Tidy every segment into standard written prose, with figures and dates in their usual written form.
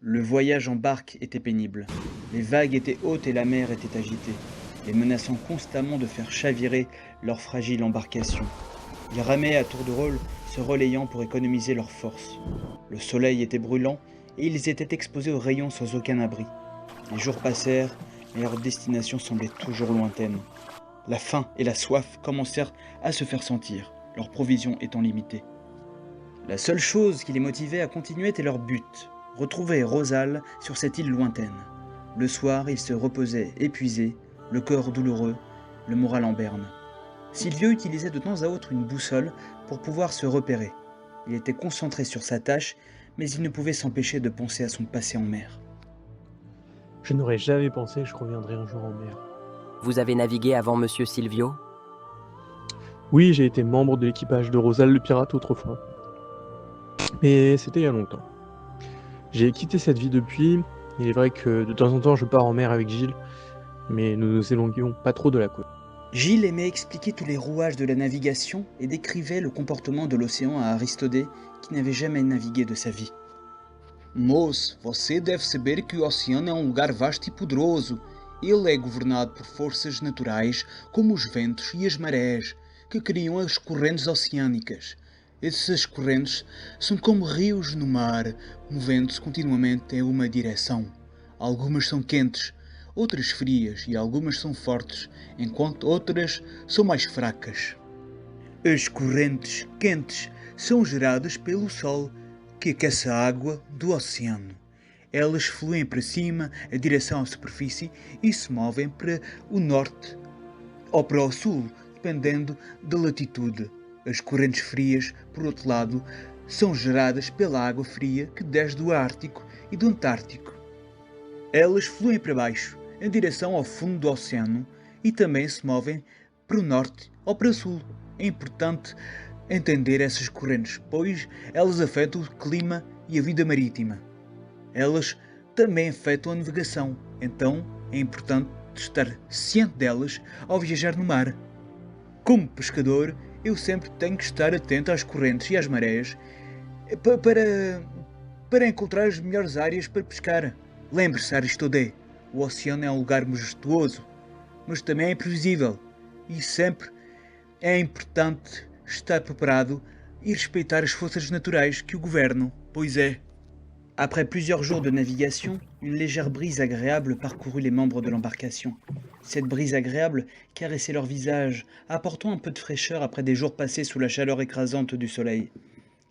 Le voyage en barque était pénible. Les vagues étaient hautes et la mer était agitée, les menaçant constamment de faire chavirer leur fragile embarcation. Ils ramaient à tour de rôle, se relayant pour économiser leurs forces. Le soleil était brûlant et ils étaient exposés aux rayons sans aucun abri. Les jours passèrent, mais leur destination semblait toujours lointaine. La faim et la soif commencèrent à se faire sentir, leurs provisions étant limitées. La seule chose qui les motivait à continuer était leur but, retrouver Rosal sur cette île lointaine. Le soir, ils se reposaient épuisés, le corps douloureux, le moral en berne. Silvio utilisait de temps à autre une boussole pour pouvoir se repérer. Il était concentré sur sa tâche, mais il ne pouvait s'empêcher de penser à son passé en mer. Je n'aurais jamais pensé que je reviendrais un jour en mer. Vous avez navigué avant Monsieur Silvio? Oui, j'ai été membre de l'équipage de Rosal le pirate autrefois. Mais c'était il y a longtemps. J'ai quitté cette vie depuis. Il est vrai que de temps en temps je pars en mer avec Gilles, mais nous nous éloignons pas trop de la côte. Gilles aimait expliquer tous les rouages de la navigation et décrivait le comportement de l'océan à Aristodée, qui n'avait jamais navigué de sa vie. Moço, você deve saber que o oceano é um lugar vasto e poderoso. Ele é governado por forças naturais, como os ventos e as marés, que criam as correntes oceânicas. Essas correntes são como rios no mar, movendo-se continuamente em uma direção. Algumas são quentes, outras frias e algumas são fortes, enquanto outras são mais fracas. As correntes quentes são geradas pelo sol, que aquece a água do oceano. Elas fluem para cima em direção à superfície e se movem para o norte ou para o sul, dependendo da latitude. As correntes frias, por outro lado, são geradas pela água fria que desce do Ártico e do Antártico. Elas fluem para baixo, em direção ao fundo do oceano, e também se movem para o norte ou para o sul. É importante entender essas correntes, pois elas afetam o clima e a vida marítima. Elas também afetam a navegação, então é importante estar ciente delas ao viajar no mar. Como pescador, eu sempre tenho que estar atento às correntes e às marés para encontrar as melhores áreas para pescar. Lembre-se, Aristodé, o oceano é um lugar majestuoso, mas também é imprevisível, e sempre é importante estar preparado e respeitar as forças naturais que o governam, pois é. Après plusieurs jours de navigation, une légère brise agréable parcourut les membres de l'embarcation. Cette brise agréable caressait leur visage, apportant un peu de fraîcheur après des jours passés sous la chaleur écrasante du soleil.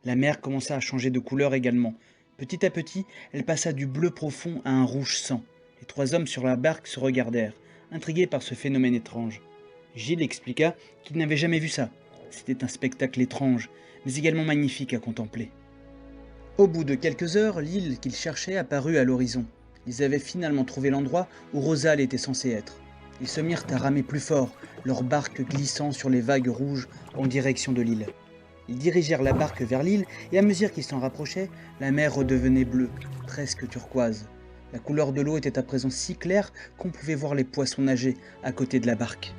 La mer commença à changer de couleur également. Petit à petit, elle passa du bleu profond à un rouge sang. Les trois hommes sur la barque se regardèrent, intrigués par ce phénomène étrange. Gilles expliqua qu'il n'avait jamais vu ça. C'était un spectacle étrange, mais également magnifique à contempler. Au bout de quelques heures, l'île qu'ils cherchaient apparut à l'horizon. Ils avaient finalement trouvé l'endroit où Rosal était censé être. Ils se mirent à ramer plus fort, leur barque glissant sur les vagues rouges en direction de l'île. Ils dirigèrent la barque vers l'île et à mesure qu'ils s'en rapprochaient, la mer redevenait bleue, presque turquoise. La couleur de l'eau était à présent si claire qu'on pouvait voir les poissons nager à côté de la barque.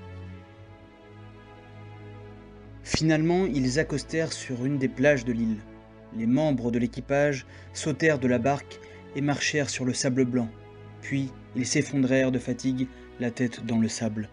Finalement, ils accostèrent sur une des plages de l'île. Les membres de l'équipage sautèrent de la barque et marchèrent sur le sable blanc. Puis, ils s'effondrèrent de fatigue, la tête dans le sable.